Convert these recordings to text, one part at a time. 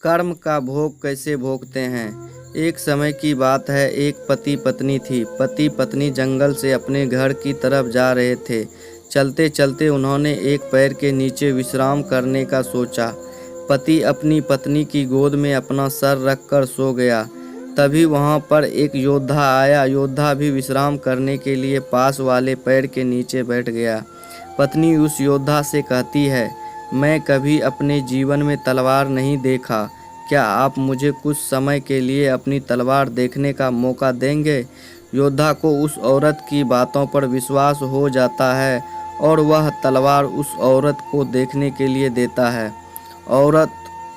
कर्म का भोग कैसे भोगते हैं। एक समय की बात है, एक पति पत्नी थी। पति पत्नी जंगल से अपने घर की तरफ जा रहे थे। चलते चलते उन्होंने एक पेड़ के नीचे विश्राम करने का सोचा। पति अपनी पत्नी की गोद में अपना सर रखकर सो गया। तभी वहां पर एक योद्धा आया। योद्धा भी विश्राम करने के लिए पास वाले पेड़ के नीचे बैठ गया। पत्नी उस योद्धा से कहती है, मैं कभी अपने जीवन में तलवार नहीं देखा, क्या आप मुझे कुछ समय के लिए अपनी तलवार देखने का मौका देंगे। योद्धा को उस औरत की बातों पर विश्वास हो जाता है और वह तलवार उस औरत को देखने के लिए देता है। औरत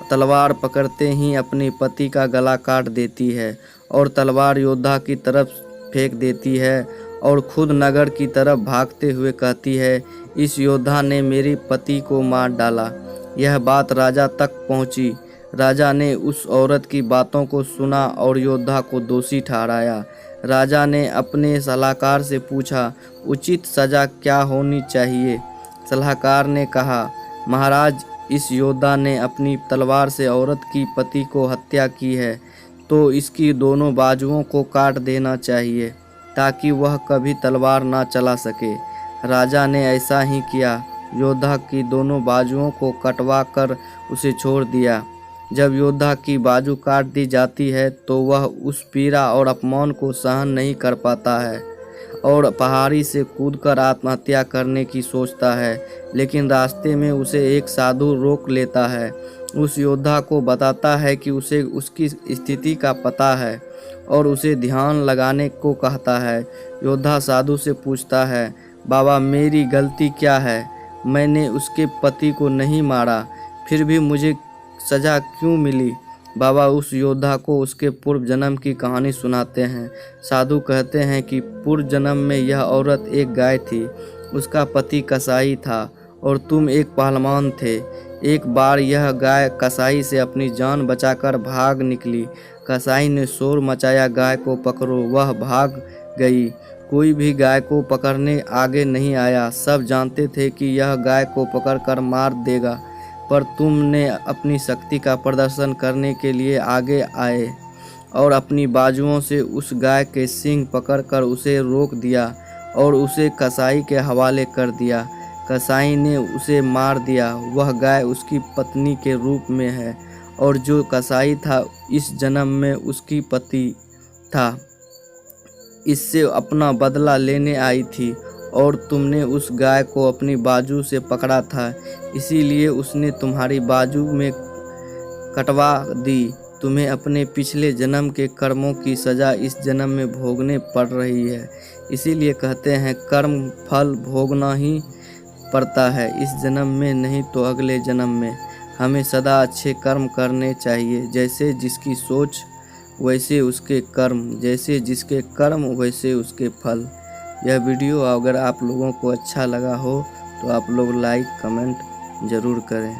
तलवार पकड़ते ही अपने पति का गला काट देती है और तलवार योद्धा की तरफ फेंक देती है और खुद नगर की तरफ भागते हुए कहती है, इस योद्धा ने मेरे पति को मार डाला। यह बात राजा तक पहुंची। राजा ने उस औरत की बातों को सुना और योद्धा को दोषी ठहराया। राजा ने अपने सलाहकार से पूछा, उचित सजा क्या होनी चाहिए। सलाहकार ने कहा, महाराज, इस योद्धा ने अपनी तलवार से औरत की पति को हत्या की है, तो इसकी दोनों बाजुओं को काट देना चाहिए ताकि वह कभी तलवार ना चला सके। राजा ने ऐसा ही किया। योद्धा की दोनों बाजुओं को कटवा कर उसे छोड़ दिया। जब योद्धा की बाजू काट दी जाती है तो वह उस पीड़ा और अपमान को सहन नहीं कर पाता है और पहाड़ी से कूदकर आत्महत्या करने की सोचता है। लेकिन रास्ते में उसे एक साधु रोक लेता है। उस योद्धा को बताता है कि उसे उसकी स्थिति का पता है और उसे ध्यान लगाने को कहता है। योद्धा साधु से पूछता है, बाबा, मेरी गलती क्या है। मैंने उसके पति को नहीं मारा, फिर भी मुझे सज़ा क्यों मिली। बाबा उस योद्धा को उसके पूर्व जन्म की कहानी सुनाते हैं। साधु कहते हैं कि पूर्व जन्म में यह औरत एक गाय थी। उसका पति कसाई था और तुम एक पहलवान थे। एक बार यह गाय कसाई से अपनी जान बचाकर भाग निकली। कसाई ने शोर मचाया, गाय को पकड़ो। वह भाग गई। कोई भी गाय को पकड़ने आगे नहीं आया। सब जानते थे कि यह गाय को पकड़कर मार देगा, पर तुमने अपनी शक्ति का प्रदर्शन करने के लिए आगे आए और अपनी बाजुओं से उस गाय के सींग पकड़कर उसे रोक दिया और उसे कसाई के हवाले कर दिया। कसाई ने उसे मार दिया। वह गाय उसकी पत्नी के रूप में है और जो कसाई था इस जन्म में उसकी पति था। इससे अपना बदला लेने आई थी और तुमने उस गाय को अपनी बाजू से पकड़ा था, इसीलिए उसने तुम्हारी बाजू में कटवा दी। तुम्हें अपने पिछले जन्म के कर्मों की सज़ा इस जन्म में भोगने पड़ रही है। इसीलिए कहते हैं, कर्म फल भोगना ही पड़ता है, इस जन्म में नहीं तो अगले जन्म में। हमें सदा अच्छे कर्म करने चाहिए। जैसे जिसकी सोच वैसे उसके कर्म, जैसे जिसके कर्म वैसे उसके फल। यह वीडियो अगर आप लोगों को अच्छा लगा हो तो आप लोग लाइक कमेंट ज़रूर करें।